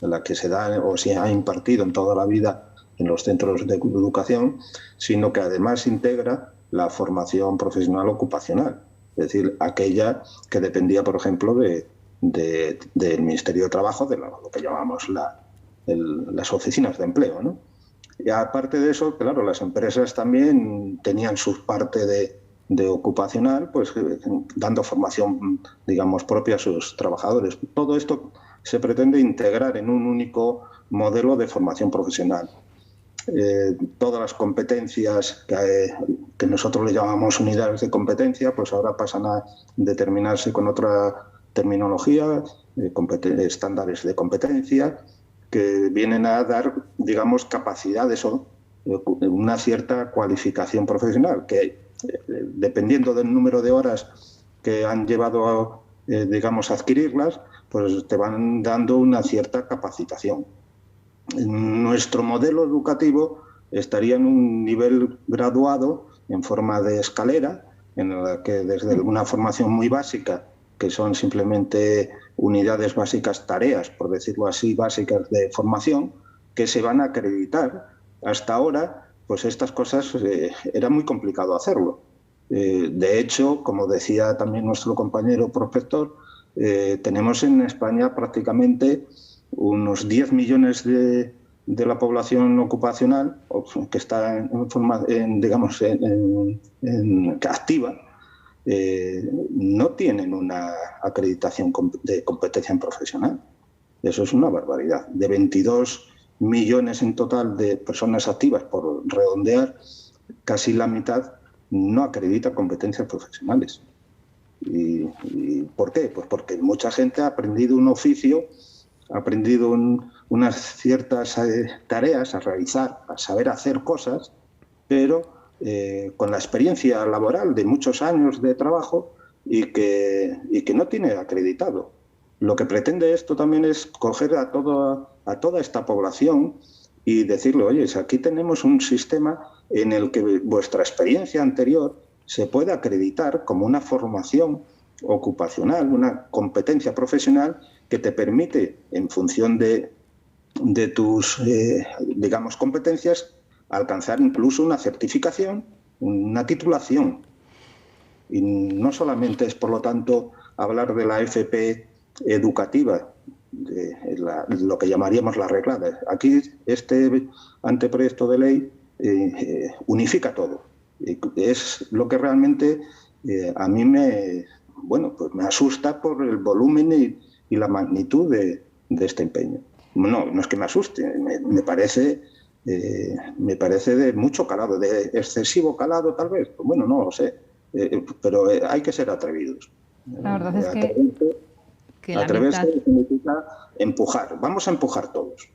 la que se da o se ha impartido en toda la vida en los centros de educación, sino que además integra la formación profesional ocupacional, es decir, aquella que dependía, por ejemplo, del Ministerio de Trabajo, de lo que llamamos las oficinas de empleo, ¿no? Y aparte de eso, claro, las empresas también tenían su parte de ocupacional, pues dando formación, digamos, propia a sus trabajadores. Todo esto se pretende integrar en un único modelo de formación profesional. Todas las competencias que nosotros le llamamos unidades de competencia, pues ahora pasan a determinarse con otra terminología, estándares de competencia, que vienen a dar, digamos, capacidades o una cierta cualificación profesional, que dependiendo del número de horas que han llevado, digamos, a adquirirlas, pues te van dando una cierta capacitación. Nuestro modelo educativo estaría en un nivel graduado, en forma de escalera, en la que desde una formación muy básica, que son simplemente unidades básicas, tareas, por decirlo así, básicas de formación, que se van a acreditar. Hasta ahora, pues estas cosas era muy complicado hacerlo. De hecho, como decía también nuestro compañero prospector, tenemos en España prácticamente unos 10 millones de la población ocupacional que está digamos, activa. No tienen una acreditación de competencia profesional. Eso es una barbaridad. De 22 millones en total de personas activas, por redondear, casi la mitad no acredita competencias profesionales. ¿Y por qué? Pues porque mucha gente ha aprendido un oficio, ha aprendido unas ciertas tareas a realizar, a saber hacer cosas, pero con la experiencia laboral de muchos años de trabajo y que no tiene acreditado. Lo que pretende esto también es coger a toda esta población y decirle, oye, aquí tenemos un sistema en el que vuestra experiencia anterior se puede acreditar como una formación ocupacional, una competencia profesional que te permite, en función de tus, digamos, competencias, alcanzar incluso una certificación, una titulación. Y no solamente es, por lo tanto, hablar de la FP educativa, de lo que llamaríamos la reglada. Aquí este anteproyecto de ley unifica todo. Es lo que realmente a mí me asusta por el volumen y la magnitud de este empeño. No es que me asuste, me parece de mucho calado, de excesivo calado tal vez. Pues bueno, no lo sé, pero hay que ser atrevidos. La verdad es que atreverse significa empujar. Vamos a empujar todos.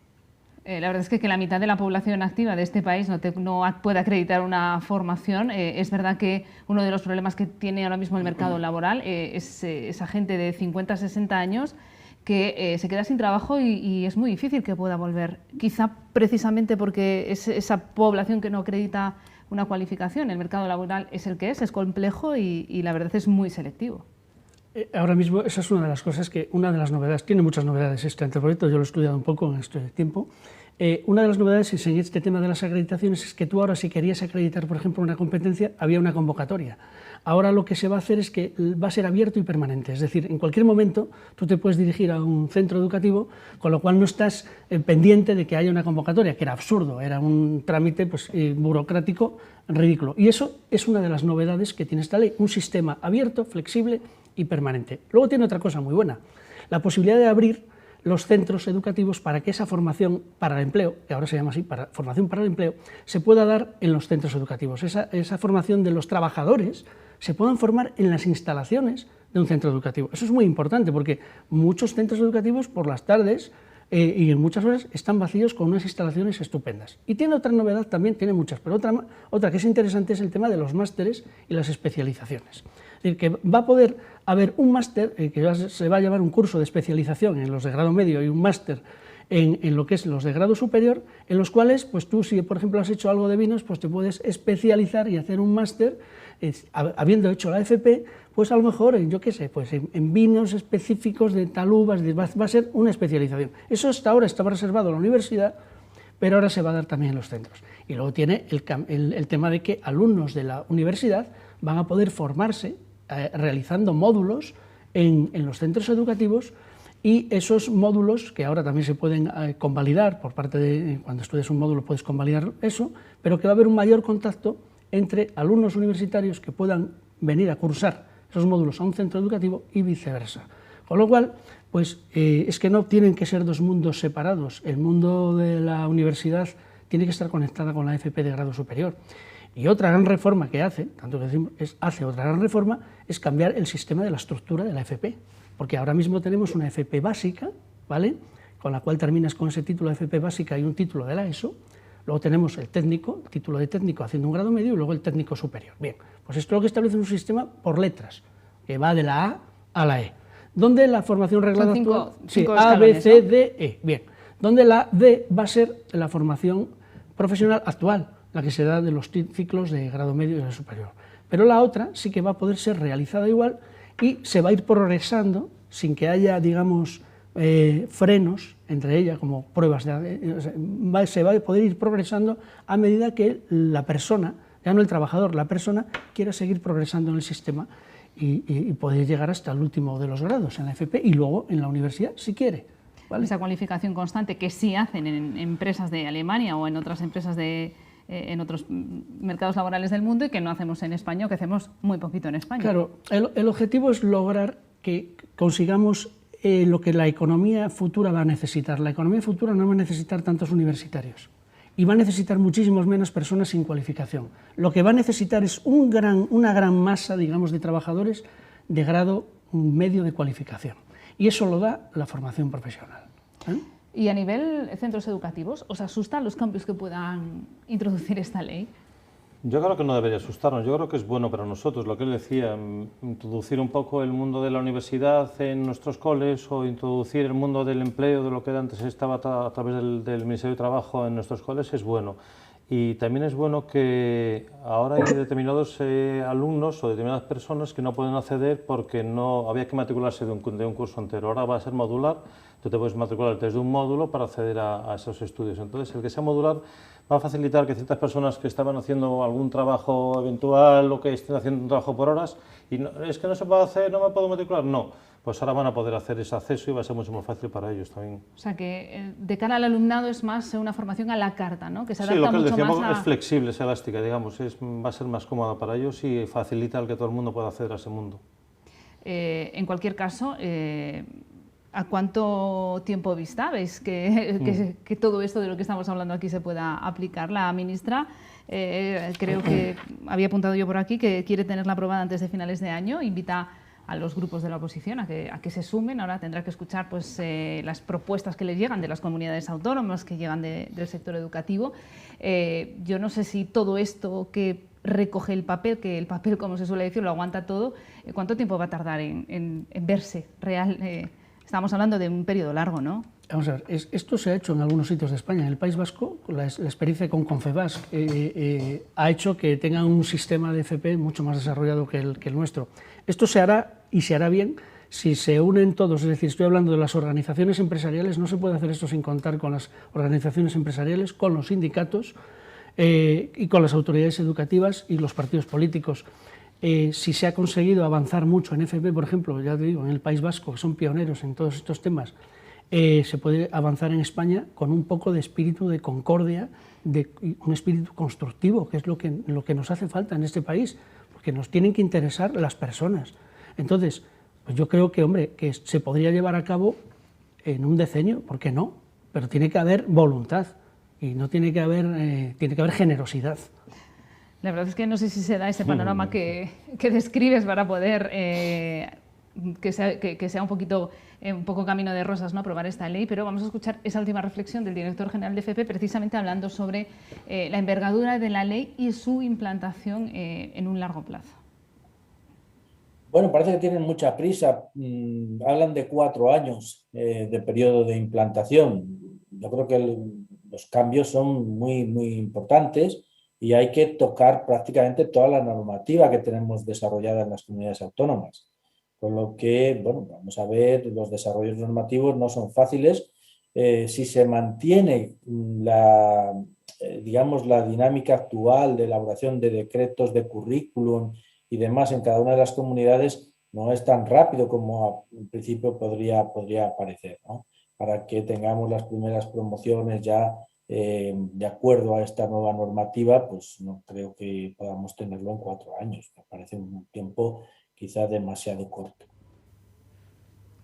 La verdad es que la mitad de la población activa de este país no puede acreditar una formación. Es verdad que uno de los problemas que tiene ahora mismo el mercado laboral es esa gente de 50, 60 años que se queda sin trabajo y es muy difícil que pueda volver. Quizá precisamente porque es esa población que no acredita una cualificación. El mercado laboral es el que es complejo y la verdad es muy selectivo. Ahora mismo esa es una de las cosas una de las novedades, tiene muchas novedades este anteproyecto, yo lo he estudiado un poco en este tiempo. Una de las novedades en este tema de las acreditaciones es que tú ahora, si querías acreditar, por ejemplo, una competencia, había una convocatoria. Ahora lo que se va a hacer es que va a ser abierto y permanente, es decir, en cualquier momento tú te puedes dirigir a un centro educativo, con lo cual no estás pendiente de que haya una convocatoria, que era absurdo, era un trámite pues, burocrático ridículo. Y eso es una de las novedades que tiene esta ley, un sistema abierto, flexible y permanente. Luego tiene otra cosa muy buena, la posibilidad de abrir los centros educativos para que esa formación para el empleo, que ahora se llama así, formación para el empleo, se pueda dar en los centros educativos. Esa formación de los trabajadores se puedan formar en las instalaciones de un centro educativo. Eso es muy importante porque muchos centros educativos por las tardes y en muchas horas están vacíos con unas instalaciones estupendas. Y tiene otra novedad también, tiene muchas, pero otra que es interesante es el tema de los másteres y las especializaciones. Es decir, que va a poder haber un máster, que se va a llamar un curso de especialización en los de grado medio y un máster en lo que es los de grado superior, en los cuales, pues tú, si por ejemplo has hecho algo de vinos, pues te puedes especializar y hacer un máster, habiendo hecho la FP, pues a lo mejor, yo qué sé, pues en vinos específicos de tal uvas, va a ser una especialización. Eso hasta ahora estaba reservado a la universidad, pero ahora se va a dar también en los centros. Y luego tiene el tema de que alumnos de la universidad van a poder formarse realizando módulos en los centros educativos, y esos módulos, que ahora también se pueden convalidar por parte de, cuando estudias un módulo puedes convalidar eso, pero que va a haber un mayor contacto entre alumnos universitarios que puedan venir a cursar esos módulos a un centro educativo y viceversa. Con lo cual, pues es que no tienen que ser dos mundos separados. El mundo de la universidad tiene que estar conectada con la FP de grado superior. Y otra gran reforma que hace, tanto que decimos, otra gran reforma, es cambiar el sistema de la estructura de la FP. Porque ahora mismo tenemos una FP básica, ¿vale?, con la cual terminas con ese título de FP básica y un título de la ESO. Luego tenemos el técnico, el título de técnico haciendo un grado medio, y luego el técnico superior. Bien, pues esto es lo que establece un sistema por letras, que va de la A a la E. Donde la formación reglada actual, A, B, C, D, E. Bien, donde la D va a ser la formación profesional actual, la que se da de los ciclos de grado medio y grado superior. Pero la otra sí que va a poder ser realizada igual y se va a ir progresando sin que haya, digamos, frenos entre ellas, como pruebas. Se va a poder ir progresando a medida que la persona, ya no el trabajador, la persona quiera seguir progresando en el sistema y poder llegar hasta el último de los grados en la FP y luego en la universidad si quiere. ¿Vale? Esa cualificación constante que sí hacen en empresas de Alemania o en otras empresas en otros mercados laborales del mundo y que no hacemos en España, o que hacemos muy poquito en España. Claro, el objetivo es lograr que consigamos lo que la economía futura va a necesitar. La economía futura no va a necesitar tantos universitarios y va a necesitar muchísimas menos personas sin cualificación. Lo que va a necesitar es una gran masa, digamos, de trabajadores de grado medio de cualificación. Y eso lo da la formación profesional. Y a nivel centros educativos, ¿os asustan los cambios que puedan introducir esta ley? Yo creo que no debería asustarnos, yo creo que es bueno para nosotros, lo que él decía, introducir un poco el mundo de la universidad en nuestros coles o introducir el mundo del empleo, de lo que antes estaba a través del Ministerio de Trabajo en nuestros coles, es bueno. Y también es bueno que ahora hay determinados alumnos o determinadas personas que no pueden acceder porque no había que matricularse de un curso entero. Ahora va a ser modular, tú te puedes matricular desde un módulo para acceder a esos estudios. Entonces, el que sea modular va a facilitar que ciertas personas que estaban haciendo algún trabajo eventual o que estén haciendo un trabajo por horas y no, es que no se puede hacer, no me puedo matricular, no. Pues ahora van a poder hacer ese acceso y va a ser mucho más fácil para ellos también. O sea que de cara al alumnado es más una formación a la carta, ¿no? Que se sí, adapta lo que mucho decíamos más es flexible, es elástica, digamos, va a ser más cómoda para ellos y facilita el que todo el mundo pueda acceder a ese mundo. En cualquier caso, ¿a cuánto tiempo vista veis que todo esto de lo que estamos hablando aquí se pueda aplicar? La ministra, creo que había apuntado yo por aquí, que quiere tenerla aprobada antes de finales de año, invita a los grupos de la oposición a que se sumen. Ahora tendrá que escuchar pues, las propuestas que les llegan de las comunidades autónomas, que llegan del sector educativo. Yo no sé si todo esto que recoge el papel, que el papel, como se suele decir, lo aguanta todo, ¿cuánto tiempo va a tardar en verse real? Estamos hablando de un periodo largo, ¿no? Vamos a ver, esto se ha hecho en algunos sitios de España. En el País Vasco, la experiencia con Confebask ha hecho que tengan un sistema de FP mucho más desarrollado que el nuestro. Esto se hará, y se hará bien, si se unen todos. Es decir, estoy hablando de las organizaciones empresariales, no se puede hacer esto sin contar con las organizaciones empresariales, con los sindicatos y con las autoridades educativas y los partidos políticos. Si se ha conseguido avanzar mucho en FP, por ejemplo, ya te digo, en el País Vasco, que son pioneros en todos estos temas, se puede avanzar en España con un poco de espíritu de concordia, de un espíritu constructivo, que es lo que nos hace falta en este país, porque nos tienen que interesar las personas. Entonces, pues yo creo que, hombre, que se podría llevar a cabo en un decenio, ¿por qué no? Pero tiene que haber voluntad y no tiene que haber generosidad. La verdad es que no sé si se da ese panorama que describes para poder que sea un poco camino de rosas, ¿no?, aprobar esta ley, pero vamos a escuchar esa última reflexión del director general de FP, precisamente hablando sobre la envergadura de la ley y su implantación en un largo plazo. Bueno, parece que tienen mucha prisa. Hablan de 4 años de periodo de implantación. Yo creo que los cambios son muy, muy importantes y hay que tocar prácticamente toda la normativa que tenemos desarrollada en las comunidades autónomas. Con lo que, bueno, vamos a ver, los desarrollos normativos no son fáciles. Si se mantiene digamos, la dinámica actual de elaboración de decretos de currículum y demás en cada una de las comunidades, no es tan rápido como en principio podría parecer, ¿no? Para que tengamos las primeras promociones ya de acuerdo a esta nueva normativa, pues no creo que podamos tenerlo en 4 años. Me parece un tiempo quizá demasiado corto.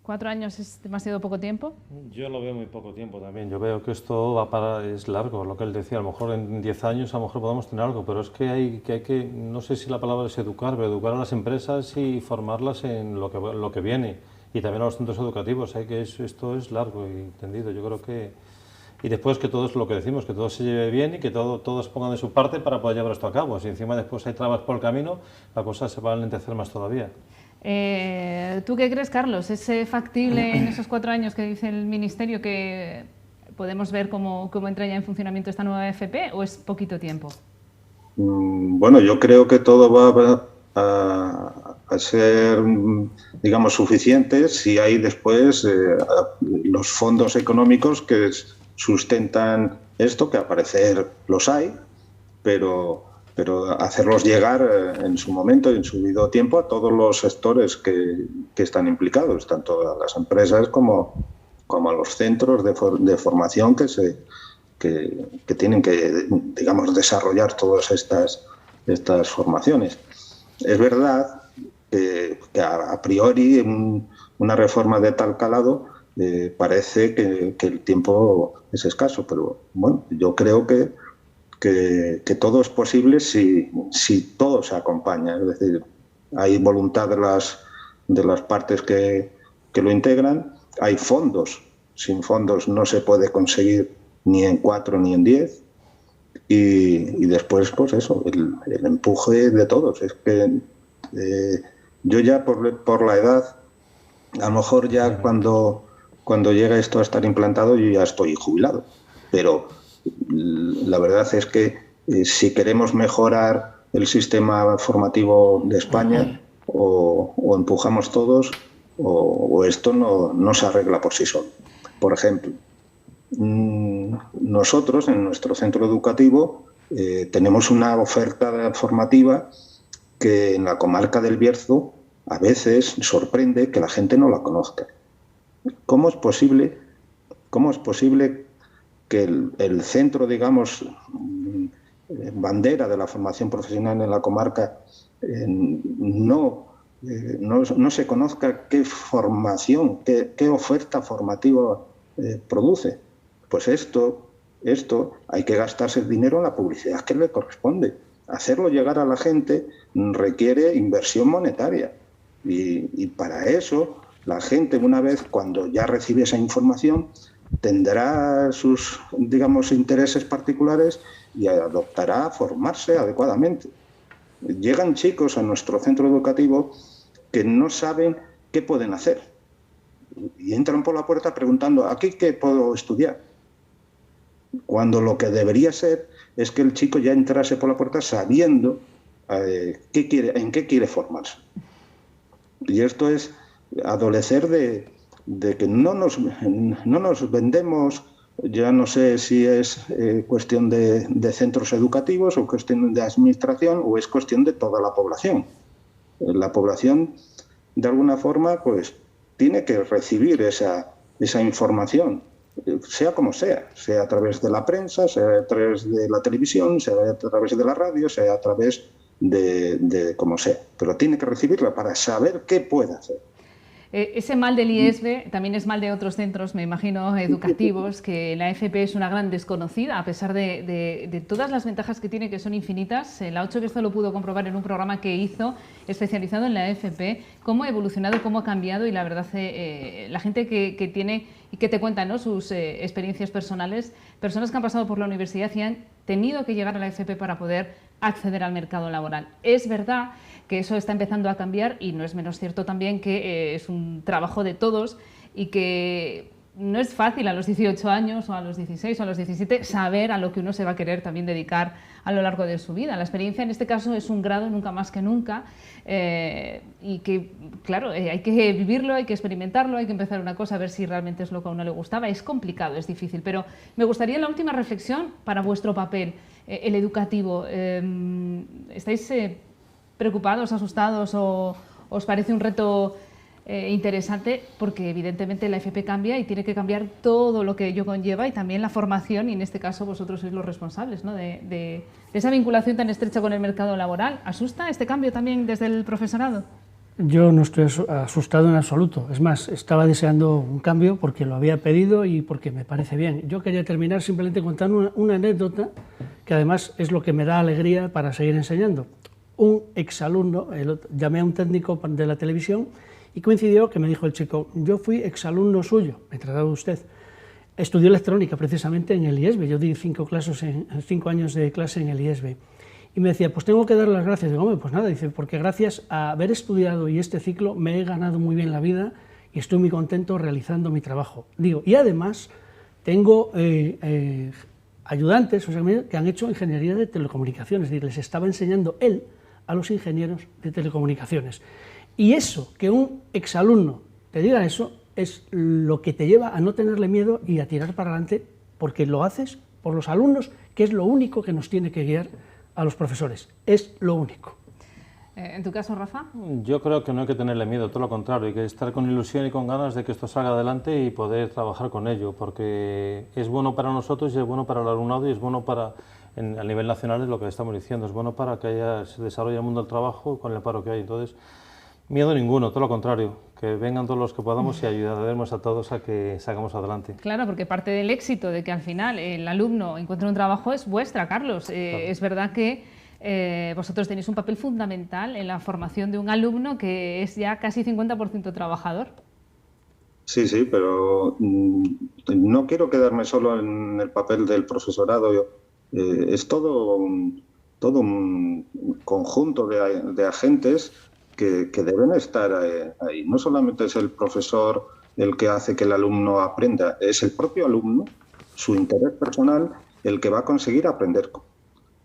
4 años es demasiado poco tiempo. Yo lo veo muy poco tiempo también. Yo veo que esto es largo, lo que él decía. A lo mejor en 10 años a lo mejor podemos tener algo, pero es que hay que no sé si la palabra es educar, pero educar a las empresas y formarlas en lo que viene. Y también a los centros educativos. Esto es largo y tendido. Yo creo que... Y después que todo es lo que decimos, que todo se lleve bien y que todos pongan de su parte para poder llevar esto a cabo. Si encima después hay trabas por el camino, la cosa se va a lentecer más todavía. ¿Tú qué crees, Carlos? ¿Es factible en esos 4 años que dice el Ministerio que podemos ver cómo entra ya en funcionamiento esta nueva FP o es poquito tiempo? Bueno, yo creo que todo va a ser, digamos, suficiente si hay después los fondos económicos que sustentan esto, que a parecer los hay, pero hacerlos llegar en su momento y en su debido tiempo a todos los sectores que están implicados, tanto a las empresas como a los centros de formación que tienen que, digamos, desarrollar todas estas formaciones. Es verdad que a priori una reforma de tal calado parece que el tiempo es escaso, pero bueno, yo creo que todo es posible si todo se acompaña, es decir, hay voluntad de las partes que lo integran, hay fondos, sin fondos no se puede conseguir ni en 4 ni en 10, y después pues eso, el empuje de todos. Es que yo ya por la edad, a lo mejor ya cuando llega esto a estar implantado yo ya estoy jubilado, pero la verdad es que si queremos mejorar el sistema formativo de España, o empujamos todos o esto no se arregla por sí solo. Por ejemplo, nosotros en nuestro centro educativo tenemos una oferta formativa que en la comarca del Bierzo a veces sorprende que la gente no la conozca. ¿Cómo es posible que el centro, digamos, bandera de la formación profesional en la comarca no se conozca qué formación, qué oferta formativa produce? Pues esto hay que gastarse el dinero en la publicidad que le corresponde. Hacerlo llegar a la gente requiere inversión monetaria y para eso la gente, una vez cuando ya recibe esa información, tendrá sus, digamos, intereses particulares y adoptará a formarse adecuadamente. Llegan chicos a nuestro centro educativo que no saben qué pueden hacer y entran por la puerta preguntando: ¿aquí qué puedo estudiar? Cuando lo que debería ser es que el chico ya entrase por la puerta sabiendo en qué quiere formarse. Y esto es adolecer de que no nos vendemos, ya no sé si es cuestión de centros educativos o cuestión de administración o es cuestión de toda la población. La población, de alguna forma, pues tiene que recibir esa información, sea como sea a través de la prensa, sea a través de la televisión, sea a través de la radio, sea a través de como sea, pero tiene que recibirla para saber qué puede hacer. Ese mal del IESB también es mal de otros centros, me imagino, educativos, que la FP es una gran desconocida, a pesar de todas las ventajas que tiene, que son infinitas. La 8 que esto lo pudo comprobar en un programa que hizo especializado en la FP, cómo ha evolucionado, cómo ha cambiado, y la verdad, la gente que tiene y que te cuenta, ¿no?, sus experiencias personales, personas que han pasado por la universidad y han tenido que llegar a la FP para poder acceder al mercado laboral. Es verdad que eso está empezando a cambiar y no es menos cierto también que es un trabajo de todos y que no es fácil a los 18 años o a los 16 o a los 17 saber a lo que uno se va a querer también dedicar a lo largo de su vida. La experiencia en este caso es un grado nunca más que nunca y que, claro, hay que vivirlo, hay que experimentarlo, hay que empezar una cosa a ver si realmente es lo que a uno le gustaba. Es complicado, es difícil, pero me gustaría la última reflexión para vuestro papel, el educativo. ¿Estáis preocupados, asustados o os parece un reto interesante? Porque evidentemente la FP cambia y tiene que cambiar todo lo que ello conlleva y también la formación, y en este caso vosotros sois los responsables, ¿no?, de esa vinculación tan estrecha con el mercado laboral. ¿Asusta este cambio también desde el profesorado? Yo no estoy asustado en absoluto. Es más, estaba deseando un cambio porque lo había pedido y porque me parece bien. Yo quería terminar simplemente contando una anécdota que además es lo que me da alegría para seguir enseñando. Un exalumno, llamé a un técnico de la televisión y coincidió que me dijo el chico: yo fui exalumno suyo, me trataba usted. Estudió electrónica precisamente en el IESB, yo di 5 años de clase en el IESB. Y me decía: pues tengo que dar las gracias. Digo: hombre, pues nada, dice, porque gracias a haber estudiado y este ciclo me he ganado muy bien la vida y estoy muy contento realizando mi trabajo. Digo, y además tengo ayudantes, o sea, que han hecho ingeniería de telecomunicaciones, es decir, les estaba enseñando él a los ingenieros de telecomunicaciones. Y eso, que un exalumno te diga eso, es lo que te lleva a no tenerle miedo y a tirar para adelante, porque lo haces por los alumnos, que es lo único que nos tiene que guiar a los profesores, es lo único. ¿En tu caso, Rafa? Yo creo que no hay que tenerle miedo, todo lo contrario, hay que estar con ilusión y con ganas de que esto salga adelante y poder trabajar con ello, porque es bueno para nosotros y es bueno para el alumnado y es bueno para, a nivel nacional, es lo que estamos diciendo, es bueno para que se desarrolle el mundo del trabajo con el paro que hay. Entonces, Miedo ninguno, todo lo contrario, que vengan todos los que podamos y ayudaremos a todos a que salgamos adelante. Claro, porque parte del éxito de que al final el alumno encuentre un trabajo es vuestra, Carlos. Claro. Es verdad que vosotros tenéis un papel fundamental en la formación de un alumno que es ya casi 50% trabajador. Sí, sí, pero no quiero quedarme solo en el papel del profesorado. Es todo un conjunto de agentes que deben estar ahí. No solamente es el profesor el que hace que el alumno aprenda, es el propio alumno, su interés personal, el que va a conseguir aprender.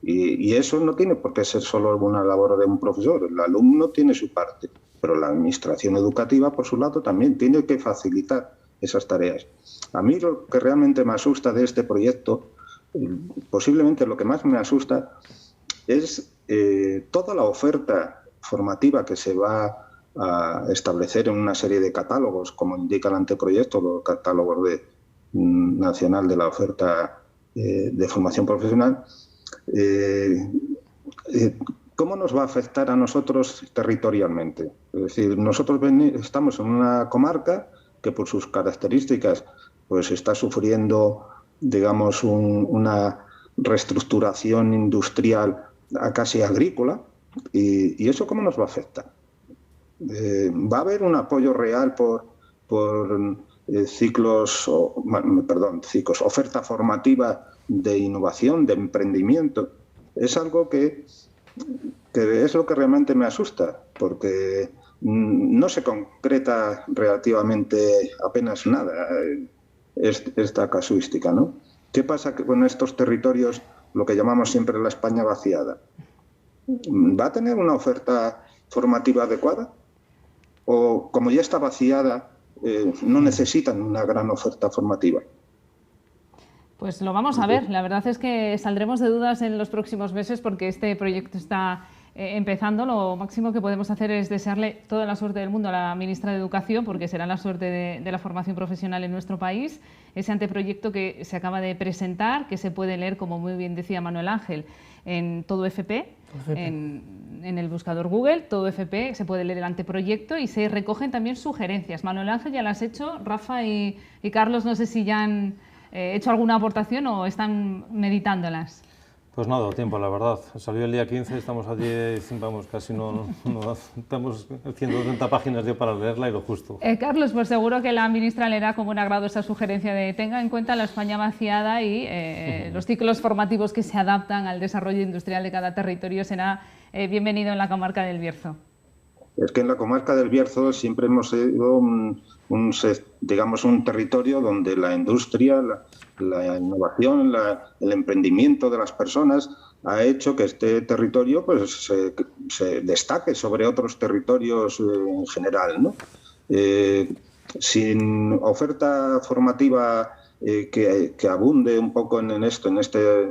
Y eso no tiene por qué ser solo una labor de un profesor. El alumno tiene su parte, pero la administración educativa, por su lado, también tiene que facilitar esas tareas. A mí lo que realmente me asusta de este proyecto, posiblemente lo que más me asusta, es toda la oferta formativa que se va a establecer en una serie de catálogos, como indica el anteproyecto, los catálogos nacional de la oferta de formación profesional. ¿Cómo nos va a afectar a nosotros territorialmente? Es decir, nosotros estamos en una comarca que por sus características pues está sufriendo, digamos, una reestructuración industrial casi agrícola. ¿Y eso cómo nos va a afectar? ¿Va a haber un apoyo real por ciclos, oferta formativa de innovación, de emprendimiento? Es algo que es lo que realmente me asusta, porque no se concreta relativamente apenas nada esta casuística, ¿no? ¿Qué pasa con estos territorios, lo que llamamos siempre la España vaciada? ¿Va a tener una oferta formativa adecuada? ¿O como ya está vaciada, no necesitan una gran oferta formativa? Pues lo vamos a ver. La verdad es que saldremos de dudas en los próximos meses porque este proyecto está empezando. Lo máximo que podemos hacer es desearle toda la suerte del mundo a la ministra de Educación, porque será la suerte de la formación profesional en nuestro país. Ese anteproyecto que se acaba de presentar, que se puede leer, como muy bien decía Manuel Ángel, en Todo FP, en el buscador Google, Todo FP, se puede leer el anteproyecto y se recogen también sugerencias. Manuel Ángel ya las ha hecho, Rafa y Carlos, no sé si ya han hecho alguna aportación o están meditándolas. Pues no ha dado tiempo, la verdad. Salió el día 15, estamos a 10, vamos, casi no estamos 130 páginas ya para leerla y lo justo. Carlos, pues seguro que la ministra leerá con buen agrado esa sugerencia de tenga en cuenta la España vaciada y los ciclos formativos que se adaptan al desarrollo industrial de cada territorio. Será bienvenido en la comarca del Bierzo. Es que en la comarca del Bierzo siempre hemos sido un territorio donde la industria, la innovación, el emprendimiento de las personas ha hecho que este territorio pues, se destaque sobre otros territorios en general, ¿no? Sin oferta formativa que abunde un poco en este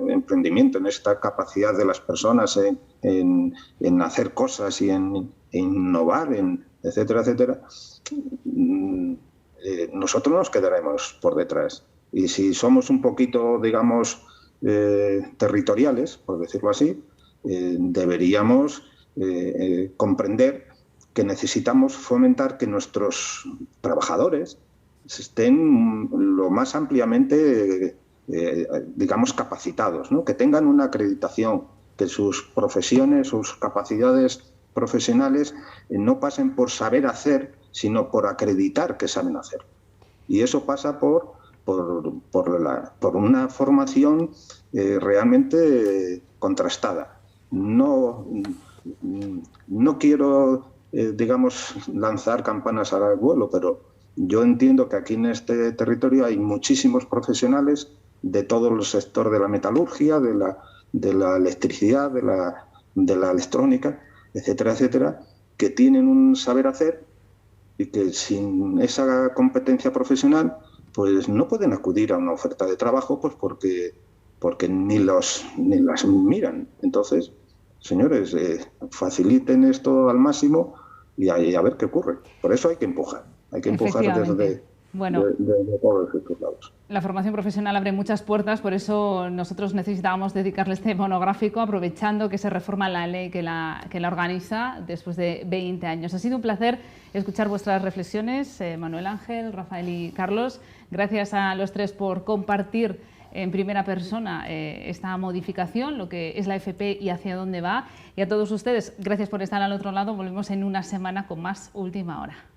emprendimiento, en esta capacidad de las personas en hacer cosas y en innovar, etcétera, etcétera, nosotros nos quedaremos por detrás. Y si somos un poquito, digamos, territoriales, por decirlo así, deberíamos comprender que necesitamos fomentar que nuestros trabajadores estén lo más ampliamente, digamos, capacitados, ¿no? Que tengan una acreditación, que sus profesiones, sus capacidades profesionales no pasen por saber hacer, sino por acreditar que saben hacer. Y eso pasa por una formación realmente contrastada. No quiero, digamos, lanzar campanas al vuelo, pero yo entiendo que aquí en este territorio hay muchísimos profesionales de todo el sector de la metalurgia, de la electricidad, de la electrónica, etcétera, etcétera, que tienen un saber hacer y que sin esa competencia profesional pues no pueden acudir a una oferta de trabajo pues porque ni las miran. Entonces, señores, faciliten esto al máximo y a ver qué ocurre. Por eso hay que empujar Bueno, de todos estos lados. La formación profesional abre muchas puertas, por eso nosotros necesitábamos dedicarle este monográfico, aprovechando que se reforma la ley que la organiza después de 20 años. Ha sido un placer escuchar vuestras reflexiones, Manuel Ángel, Rafael y Carlos. Gracias a los tres por compartir en primera persona esta modificación, lo que es la FP y hacia dónde va. Y a todos ustedes, gracias por estar al otro lado. Volvemos en una semana con más Última Hora.